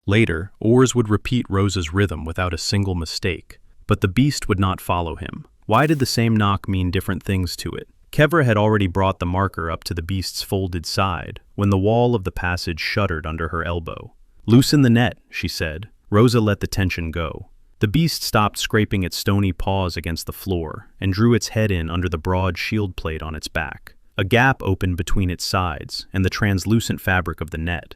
Later, Ors would repeat Rosa's rhythm without a single mistake, but the beast would not follow him. Why did the same knock mean different things to it? Kevra had already brought the marker up to the beast's folded side when the wall of the passage shuddered under her elbow. "Loosen the net," she said. Rosa let the tension go. The beast stopped scraping its stony paws against the floor and drew its head in under the broad shield plate on its back. A gap opened between its sides and the translucent fabric of the net.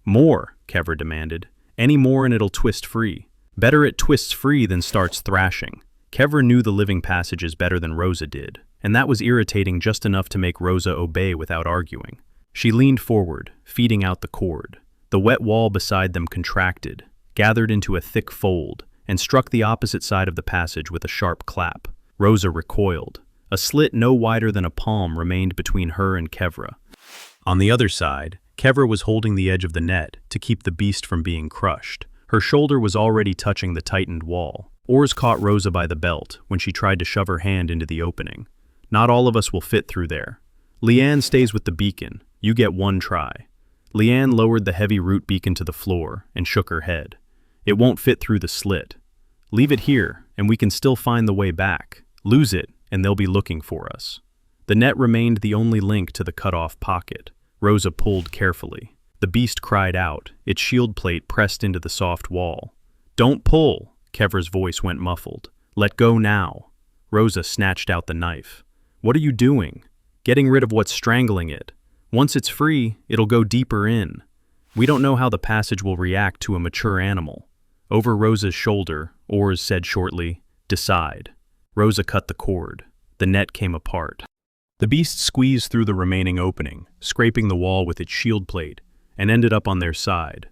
"More," Kevra demanded. "Any more and it'll twist free." "Better it twists free than starts thrashing." Kevra knew the living passages better than Rosa did, and that was irritating just enough to make Rosa obey without arguing. She leaned forward, feeding out the cord. The wet wall beside them contracted, gathered into a thick fold, and struck the opposite side of the passage with a sharp clap. Rosa recoiled. A slit no wider than a palm remained between her and Kevra. On the other side, Kevra was holding the edge of the net to keep the beast from being crushed. Her shoulder was already touching the tightened wall. Ors caught Rosa by the belt when she tried to shove her hand into the opening. "Not all of us will fit through there. Leanne stays with the beacon. You get one try." Leanne lowered the heavy root beacon to the floor and shook her head. "It won't fit through the slit. Leave it here, and we can still find the way back. Lose it, and they'll be looking for us." The net remained the only link to the cut-off pocket. Rosa pulled carefully. The beast cried out, its shield plate pressed into the soft wall. "Don't pull!" Kevra's voice went muffled. "Let go now." Rosa snatched out the knife. "What are you doing?" "Getting rid of what's strangling it. Once it's free, it'll go deeper in. We don't know how the passage will react to a mature animal." Over Rosa's shoulder, Ors said shortly, "Decide." Rosa cut the cord. The net came apart. The beast squeezed through the remaining opening, scraping the wall with its shield plate, and ended up on their side.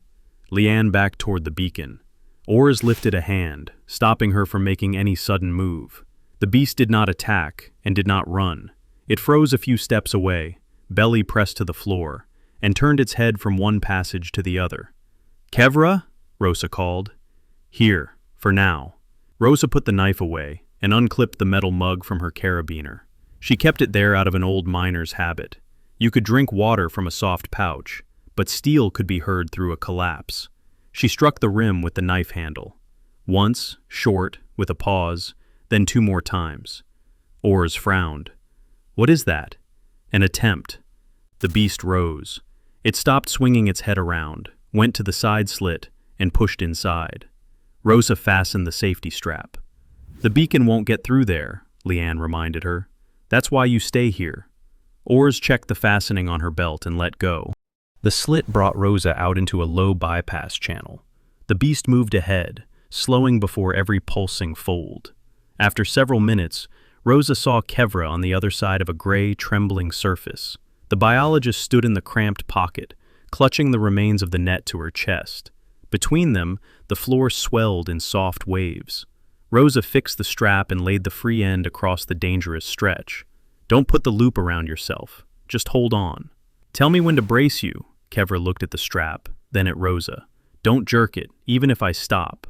Leanne backed toward the beacon. Ors lifted a hand, stopping her from making any sudden move. The beast did not attack and did not run. It froze a few steps away, belly pressed to the floor, and turned its head from one passage to the other. "Kevra?" Rosa called. "Here, for now." Rosa put the knife away and unclipped the metal mug from her carabiner. She kept it there out of an old miner's habit. You could drink water from a soft pouch, but steel could be heard through a collapse. She struck the rim with the knife handle. Once, short, with a pause, then 2 more times. Ors frowned. "What is that?" "An attempt." The beast rose. It stopped swinging its head around, went to the side slit, and pushed inside. Rosa fastened the safety strap. "The beacon won't get through there," Leanne reminded her. "That's why you stay here." Ors checked the fastening on her belt and let go. The slit brought Rosa out into a low bypass channel. The beast moved ahead, slowing before every pulsing fold. After several minutes, Rosa saw Kevra on the other side of a gray, trembling surface. The biologist stood in the cramped pocket, clutching the remains of the net to her chest. Between them, the floor swelled in soft waves. Rosa fixed the strap and laid the free end across the dangerous stretch. "Don't put the loop around yourself. Just hold on." "Tell me when to brace you." Kevra looked at the strap, then at Rosa. "Don't jerk it, even if I stop."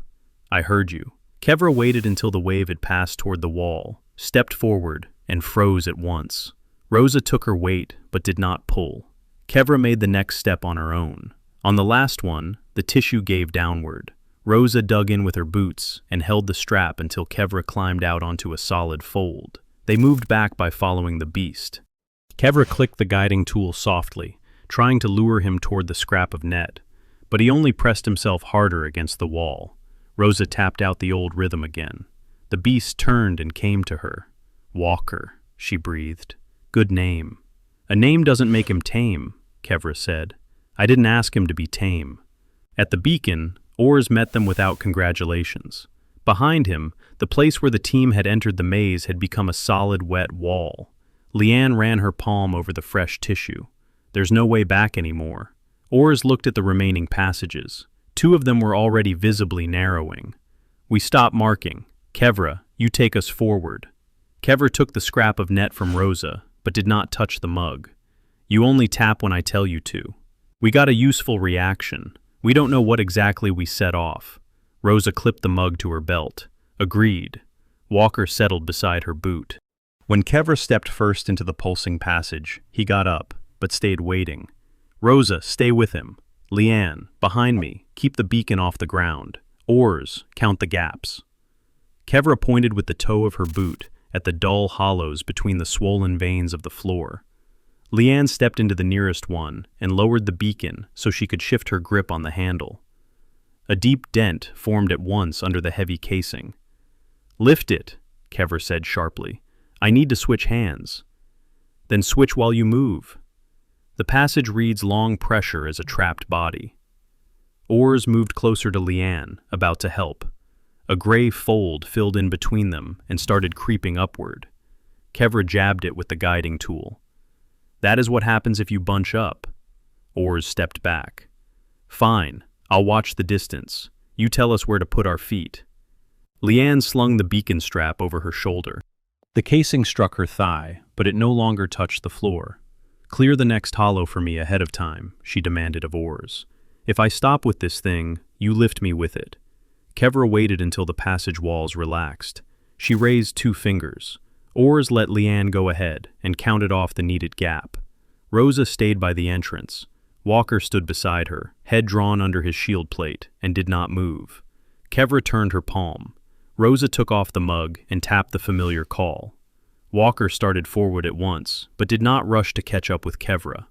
"I heard you." Kevra waited until the wave had passed toward the wall, stepped forward, and froze at once. Rosa took her weight, but did not pull. Kevra made the next step on her own. On the last one, the tissue gave downward. Rosa dug in with her boots and held the strap until Kevra climbed out onto a solid fold. They moved back by following the beast. Kevra clicked the guiding tool softly, trying to lure him toward the scrap of net, but he only pressed himself harder against the wall. Rosa tapped out the old rhythm again. The beast turned and came to her. "Walker," she breathed. "Good name." "A name doesn't make him tame," Kevra said. "I didn't ask him to be tame." At the beacon, Ors met them without congratulations. Behind him, the place where the team had entered the maze had become a solid, wet wall. Leanne ran her palm over the fresh tissue. "There's no way back anymore." Ors looked at the remaining passages. 2 of them were already visibly narrowing. "We stop marking. Kevra, you take us forward." Kevra took the scrap of net from Rosa, but did not touch the mug. "You only tap when I tell you to." "We got a useful reaction. We don't know what exactly we set off." Rosa clipped the mug to her belt. "Agreed." Walker settled beside her boot. When Kevra stepped first into the pulsing passage, he got up, but stayed waiting. "Rosa, stay with him. Leanne, behind me, keep the beacon off the ground. Oars, count the gaps. Kevra pointed with the toe of her boot at the dull hollows between the swollen veins of the floor. Leanne stepped into the nearest one and lowered the beacon so she could shift her grip on the handle. A deep dent formed at once under the heavy casing. "Lift it," Kevra said sharply. "I need to switch hands." "Then switch while you move." The passage reads long pressure as a trapped body. Oars moved closer to Leanne, about to help. A gray fold filled in between them and started creeping upward. Kevra jabbed it with the guiding tool. "That is what happens if you bunch up." Oars stepped back. "Fine, I'll watch the distance. You tell us where to put our feet." Leanne slung the beacon strap over her shoulder. The casing struck her thigh, but it no longer touched the floor. "Clear the next hollow for me ahead of time," she demanded of Oars. "If I stop with this thing, you lift me with it." Kevra waited until the passage walls relaxed. She raised 2 fingers. Oars let Leanne go ahead and counted off the needed gap. Rosa stayed by the entrance. Walker stood beside her, head drawn under his shield plate, and did not move. Kevra turned her palm. Rosa took off the mug and tapped the familiar call. Walker started forward at once, but did not rush to catch up with Kevra.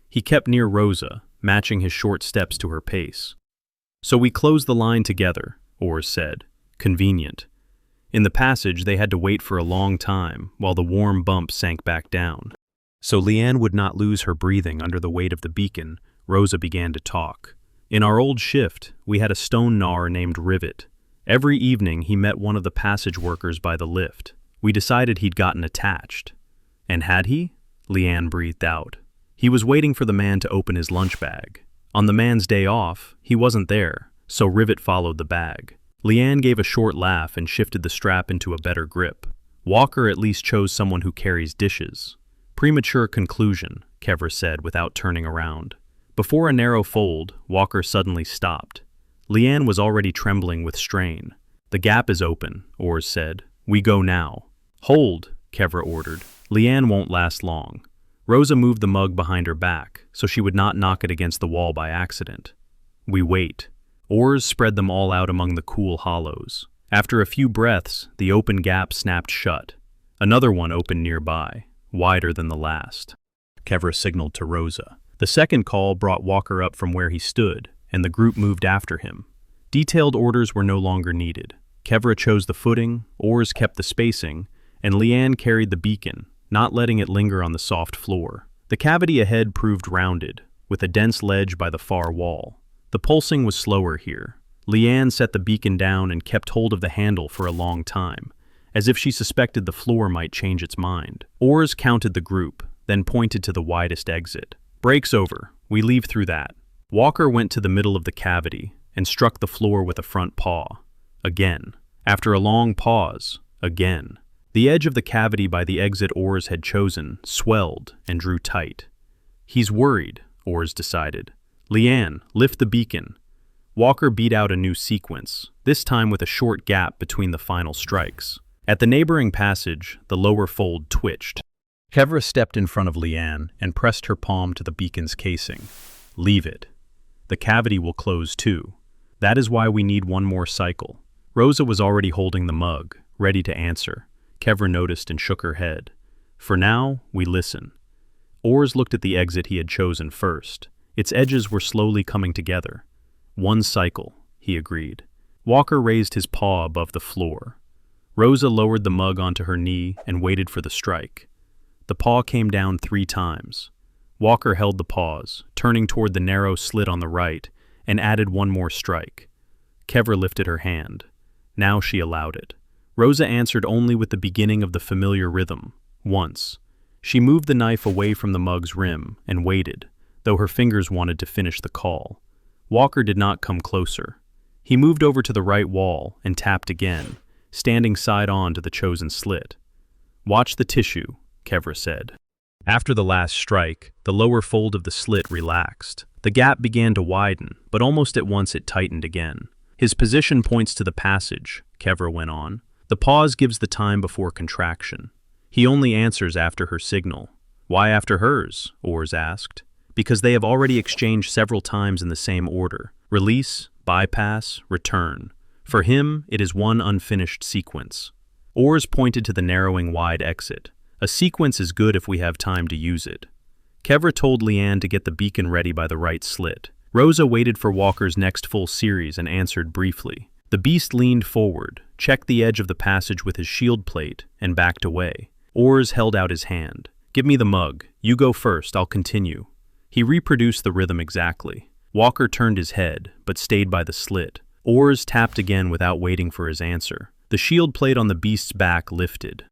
He kept near Rosa, matching his short steps to her pace. "So we closed the line together," Oars said. "Convenient." In the passage, they had to wait for a long time while the warm bump sank back down. So Leanne would not lose her breathing under the weight of the beacon. Rosa began to talk. "In our old shift, we had a stone gnawer named Rivet. Every evening, he met one of the passage workers by the lift. We decided he'd gotten attached." "And had he?" Leanne breathed out. "He was waiting for the man to open his lunch bag. On the man's day off, he wasn't there, so Rivet followed the bag." Leanne gave a short laugh and shifted the strap into a better grip. "Walker at least chose someone who carries dishes." "Premature conclusion," Kevra said without turning around. Before a narrow fold, Walker suddenly stopped. Leanne was already trembling with strain. "The gap is open," Oars said. "We go now." "Hold," Kevra ordered. "Leanne won't last long." Rosa moved the mug behind her back so she would not knock it against the wall by accident. "We wait." Oars spread them all out among the cool hollows. After a few breaths, the open gap snapped shut. Another one opened nearby, wider than the last. Kevra signaled to Rosa. The second call brought Walker up from where he stood, and the group moved after him. Detailed orders were no longer needed. Kevra chose the footing, Oars kept the spacing, and Leanne carried the beacon, not letting it linger on the soft floor. The cavity ahead proved rounded, with a dense ledge by the far wall. The pulsing was slower here. Leanne set the beacon down and kept hold of the handle for a long time, as if she suspected the floor might change its mind. Oars counted the group, then pointed to the widest exit. "Break's over. We leave through that." Walker went to the middle of the cavity and struck the floor with a front paw. Again. After a long pause, again. The edge of the cavity by the exit Oars had chosen swelled and drew tight. "He's worried," Oars decided. "Leanne, lift the beacon." Walker beat out a new sequence, this time with a short gap between the final strikes. At the neighboring passage, the lower fold twitched. Kevra stepped in front of Leanne and pressed her palm to the beacon's casing. "Leave it. The cavity will close too. That is why we need one more cycle." Rosa was already holding the mug, ready to answer. Kevra noticed and shook her head. "For now, we listen." Oars looked at the exit he had chosen first. Its edges were slowly coming together. "One cycle," he agreed. Walker raised his paw above the floor. Rosa lowered the mug onto her knee and waited for the strike. The paw came down 3 times. Walker held the paws, turning toward the narrow slit on the right, and added one more strike. Kevra lifted her hand. Now she allowed it. Rosa answered only with the beginning of the familiar rhythm, once. She moved the knife away from the mug's rim and waited, though her fingers wanted to finish the call. Walker did not come closer. He moved over to the right wall and tapped again, standing side on to the chosen slit. "Watch the tissue," Kevra said. After the last strike, the lower fold of the slit relaxed. The gap began to widen, but almost at once it tightened again. "His position points to the passage," Kevra went on. "The pause gives the time before contraction. He only answers after her signal." "Why after hers?" Oars asked. because they have already exchanged several times in the same order: release, bypass, return. For him, it is one unfinished sequence. Ors pointed to the narrowing wide exit. A sequence is good if we have time to use it. Kevra told Leanne to get the beacon ready by the right slit. Rosa waited for Walker's next full series and answered briefly. The beast leaned forward, checked the edge of the passage with his shield plate, and backed away. Ors held out his hand. "Give me the mug. You go first, I'll continue." He reproduced the rhythm exactly. Walker turned his head, but stayed by the slit. Ors tapped again without waiting for his answer. The shield plate on the beast's back lifted.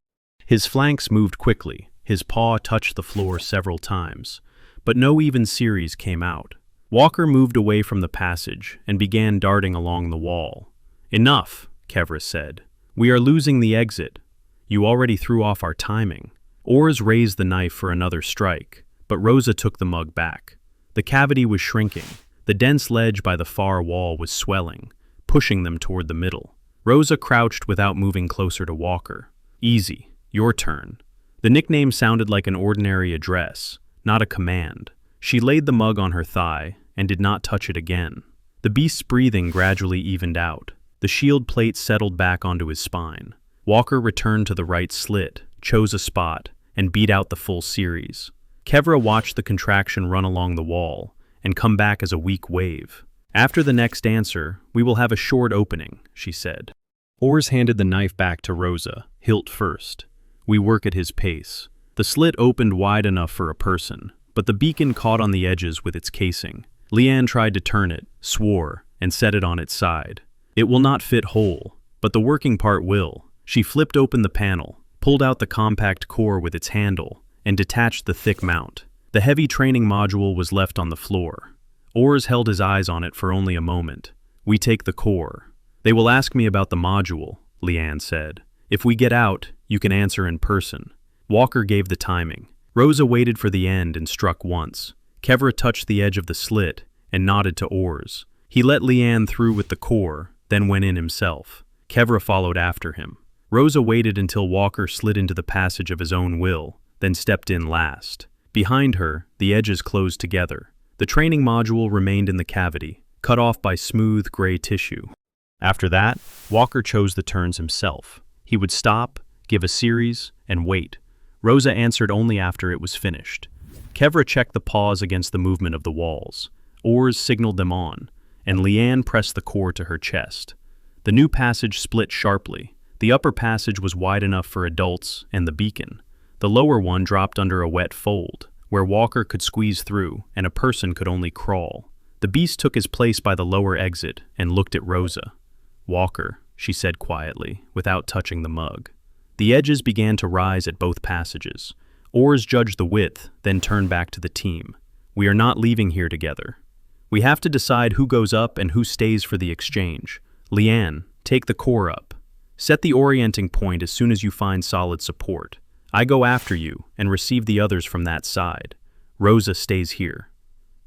His flanks moved quickly. His paw touched the floor several times, but no even series came out. Walker moved away from the passage and began darting along the wall. "Enough," Kevra said. "We are losing the exit. You already threw off our timing." Ors raised the knife for another strike, but Rosa took the mug back. The cavity was shrinking. The dense ledge by the far wall was swelling, pushing them toward the middle. Rosa crouched without moving closer to Walker. "Easy. Your turn." The nickname sounded like an ordinary address, not a command. She laid the mug on her thigh and did not touch it again. The beast's breathing gradually evened out. The shield plate settled back onto his spine. Walker returned to the right slit, chose a spot, and beat out the full series. Kevra watched the contraction run along the wall and come back as a weak wave. "After the next answer, we will have a short opening," she said. Ors handed the knife back to Rosa, hilt first. "We work at his pace." The slit opened wide enough for a person, but the beacon caught on the edges with its casing. Leanne tried to turn it, swore, and set it on its side. "It will not fit whole, but the working part will." She flipped open the panel, pulled out the compact core with its handle, and detached the thick mount. The heavy training module was left on the floor. Ors held his eyes on it for only a moment. "We take the core." "They will ask me about the module," Leanne said. "If we get out, you can answer in person." Walker gave the timing. Rosa waited for the end and struck once. Kevra touched the edge of the slit and nodded to Ors. He let Leanne through with the core, then went in himself. Kevra followed after him. Rosa waited until Walker slid into the passage of his own will, then stepped in last. Behind her, the edges closed together. The training module remained in the cavity, cut off by smooth, gray tissue. After that, Walker chose the turns himself. He would stop, give a series, and wait. Rosa answered only after it was finished. Kevra checked the pause against the movement of the walls. Ors signaled them on, and Leanne pressed the core to her chest. The new passage split sharply. The upper passage was wide enough for adults and the beacon. The lower one dropped under a wet fold, where Walker could squeeze through and a person could only crawl. The beast took his place by the lower exit and looked at Rosa. "Walker," she said quietly, without touching the mug. The edges began to rise at both passages. Ors judged the width, then turned back to the team. "We are not leaving here together. We have to decide who goes up and who stays for the exchange. Leanne, take the core up. Set the orienting point as soon as you find solid support. I go after you and receive the others from that side. Rosa stays here.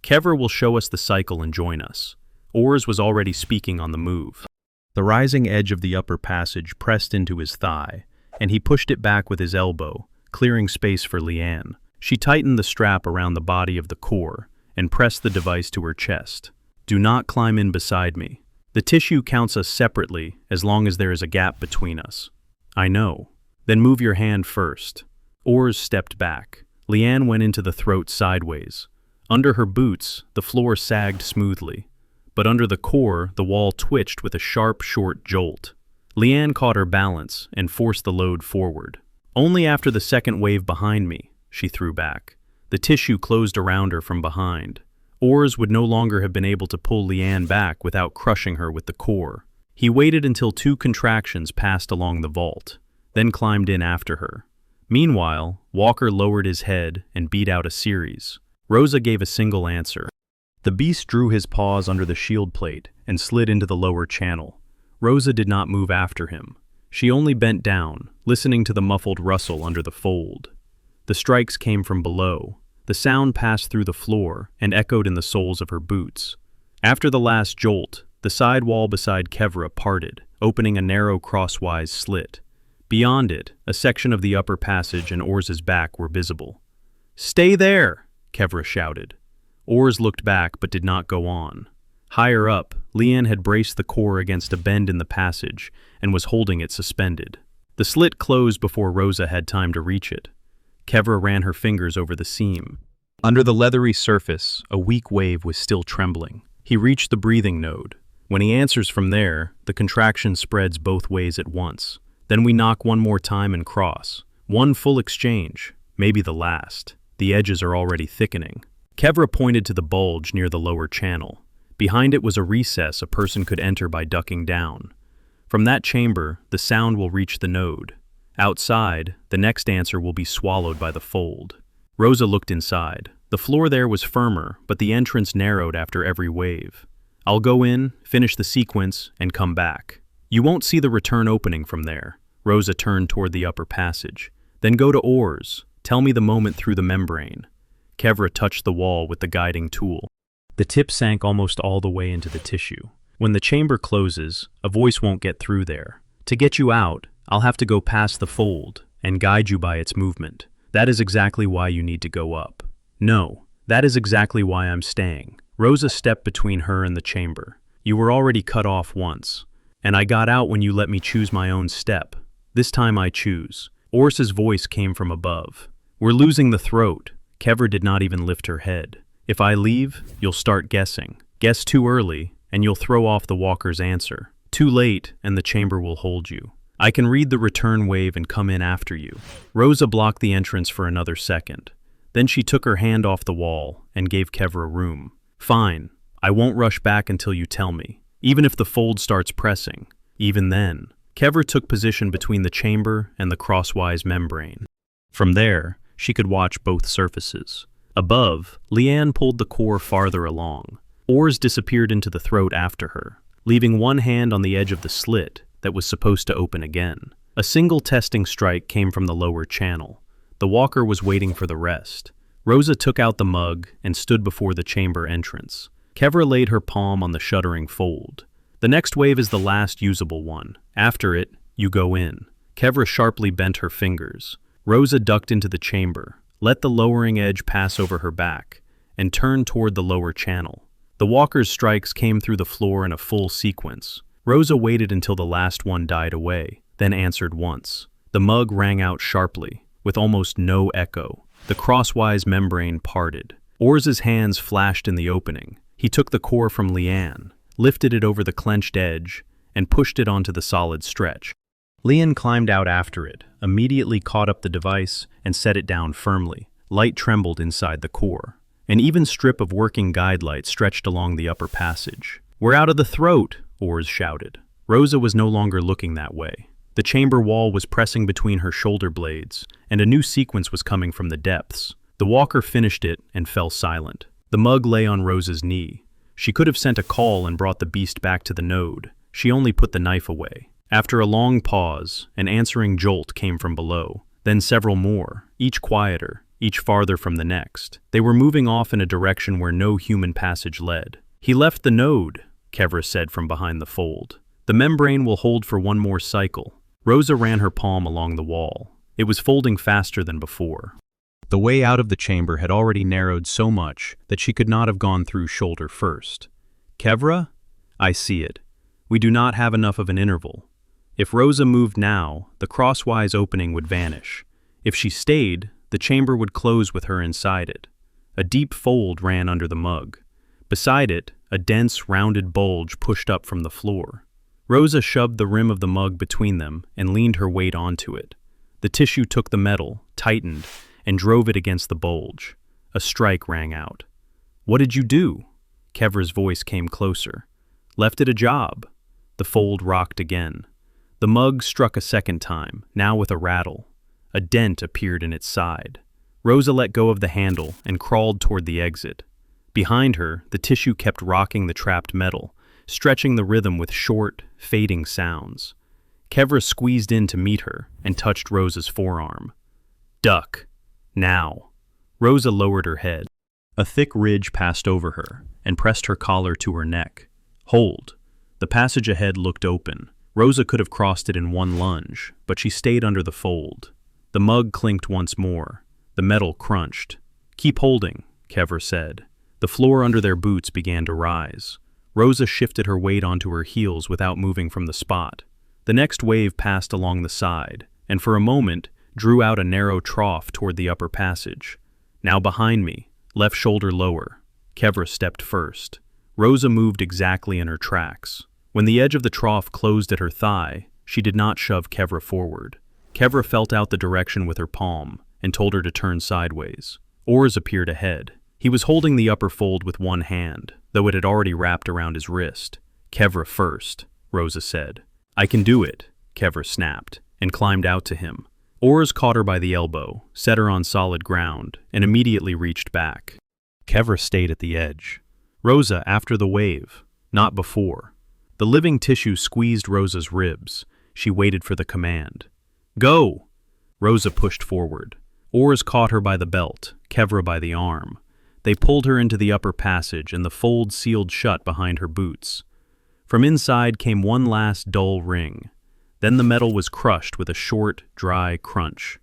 Kevra will show us the cycle and join us." Ors was already speaking on the move. The rising edge of the upper passage pressed into his thigh, and he pushed it back with his elbow, clearing space for Leanne. She tightened the strap around the body of the core and pressed the device to her chest. "Do not climb in beside me. The tissue counts us separately as long as there is a gap between us." "I know." "Then move your hand first." Ors stepped back. Leanne went into the throat sideways. Under her boots, the floor sagged smoothly, but under the core, the wall twitched with a sharp, short jolt. Leanne caught her balance and forced the load forward. "Only after the second wave behind me," she threw back. The tissue closed around her from behind. Ors would no longer have been able to pull Leanne back without crushing her with the core. He waited until 2 contractions passed along the vault, then climbed in after her. Meanwhile, Walker lowered his head and beat out a series. Rosa gave a single answer. The beast drew his paws under the shield plate and slid into the lower channel. Rosa did not move after him. She only bent down, listening to the muffled rustle under the fold. The strikes came from below. The sound passed through the floor and echoed in the soles of her boots. After the last jolt, the side wall beside Kevra parted, opening a narrow crosswise slit. Beyond it, a section of the upper passage and Ors's back were visible. "Stay there!" Kevra shouted. Ors looked back but did not go on. Higher up, Leanne had braced the core against a bend in the passage and was holding it suspended. The slit closed before Rosa had time to reach it. Kevra ran her fingers over the seam. Under the leathery surface, a weak wave was still trembling. He reached the breathing node. When he answers from there, the contraction spreads both ways at once. Then we knock one more time and cross. One full exchange, maybe the last. The edges are already thickening. Kevra pointed to the bulge near the lower channel. Behind it was a recess a person could enter by ducking down. From that chamber, the sound will reach the node. Outside, the next answer will be swallowed by the fold. Rosa looked inside. The floor there was firmer, but the entrance narrowed after every wave. I'll go in, finish the sequence, and come back. You won't see the return opening from there. Rosa turned toward the upper passage. Then go to Ors. Tell me the moment through the membrane. Kevra touched the wall with the guiding tool. The tip sank almost all the way into the tissue. When the chamber closes, a voice won't get through there. To get you out, I'll have to go past the fold and guide you by its movement. That is exactly why you need to go up. No, that is exactly why I'm staying. Rosa stepped between her and the chamber. You were already cut off once, and I got out when you let me choose my own step. This time I choose. Ors's voice came from above. We're losing the throat. Kevra did not even lift her head. If I leave, you'll start guessing. Guess too early, and you'll throw off the walker's answer. Too late, and the chamber will hold you. I can read the return wave and come in after you. Rosa blocked the entrance for another second. Then she took her hand off the wall and gave Kevra room. Fine, I won't rush back until you tell me. Even if the fold starts pressing. Even then. Kevra took position between the chamber and the crosswise membrane. From there, she could watch both surfaces. Above, Leanne pulled the core farther along. Ors disappeared into the throat after her, leaving one hand on the edge of the slit that was supposed to open again. A single testing strike came from the lower channel. The walker was waiting for the rest. Rosa took out the mug and stood before the chamber entrance. Kevra laid her palm on the shuddering fold. The next wave is the last usable one. After it, you go in. Kevra sharply bent her fingers. Rosa ducked into the chamber, let the lowering edge pass over her back, and turned toward the lower channel. The walker's strikes came through the floor in a full sequence. Rosa waited until the last one died away, then answered once. The mug rang out sharply, with almost no echo. The crosswise membrane parted. Ors's hands flashed in the opening. He took the core from Leanne, lifted it over the clenched edge, and pushed it onto the solid stretch. Leanne climbed out after it, immediately caught up the device, and set it down firmly. Light trembled inside the core. An even strip of working guide light stretched along the upper passage. We're out of the throat, Ors shouted. Rosa was no longer looking that way. The chamber wall was pressing between her shoulder blades, and a new sequence was coming from the depths. The walker finished it and fell silent. The mug lay on Rosa's knee. She could have sent a call and brought the beast back to the node. She only put the knife away. After a long pause, an answering jolt came from below, then several more, each quieter, each farther from the next. They were moving off in a direction where no human passage led. He left the node, Kevra said from behind the fold. The membrane will hold for one more cycle. Rosa ran her palm along the wall. It was folding faster than before. The way out of the chamber had already narrowed so much that she could not have gone through shoulder first. Kevra? I see it. We do not have enough of an interval. If Rosa moved now, the crosswise opening would vanish. If she stayed, the chamber would close with her inside it. A deep fold ran under the mug. Beside it, a dense, rounded bulge pushed up from the floor. Rosa shoved the rim of the mug between them and leaned her weight onto it. The tissue took the metal, tightened, and drove it against the bulge. A strike rang out. What did you do? Kevra's voice came closer. Left it a job. The fold rocked again. The mug struck a second time, now with a rattle. A dent appeared in its side. Rosa let go of the handle and crawled toward the exit. Behind her, the tissue kept rocking the trapped metal, stretching the rhythm with short, fading sounds. Kevra squeezed in to meet her and touched Rosa's forearm. Duck. Now. Rosa lowered her head. A thick ridge passed over her and pressed her collar to her neck. Hold. The passage ahead looked open. Rosa could have crossed it in one lunge, but she stayed under the fold. The mug clinked once more. The metal crunched. Keep holding, Kevra said. The floor under their boots began to rise. Rosa shifted her weight onto her heels without moving from the spot. The next wave passed along the side, and for a moment drew out a narrow trough toward the upper passage. Now behind me, left shoulder lower. Kevra stepped first. Rosa moved exactly in her tracks. When the edge of the trough closed at her thigh, she did not shove Kevra forward. Kevra felt out the direction with her palm and told her to turn sideways. Ors appeared ahead. He was holding the upper fold with one hand, though it had already wrapped around his wrist. Kevra first, Rosa said. I can do it, Kevra snapped, and climbed out to him. Ors caught her by the elbow, set her on solid ground, and immediately reached back. Kevra stayed at the edge. Rosa after the wave, not before. The living tissue squeezed Rosa's ribs. She waited for the command. Go! Rosa pushed forward. Ors caught her by the belt, Kevra by the arm. They pulled her into the upper passage, and the fold sealed shut behind her boots. From inside came one last dull ring. Then the metal was crushed with a short, dry crunch.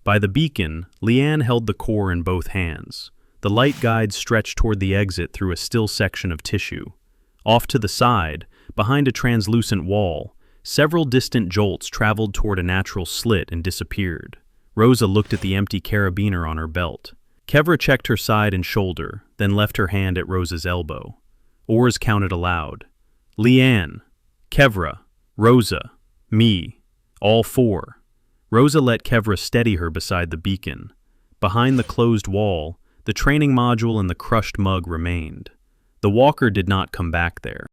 By the beacon, Leanne held the core in both hands. The light guide stretched toward the exit through a still section of tissue. Off to the side, behind a translucent wall, several distant jolts traveled toward a natural slit and disappeared. Rosa looked at the empty carabiner on her belt. Kevra checked her side and shoulder, then left her hand at Rosa's elbow. Ors counted aloud. Leanne, Kevra, Rosa, me, all four. Rosa let Kevra steady her beside the beacon. Behind the closed wall, the training module and the crushed mug remained. The walker did not come back there.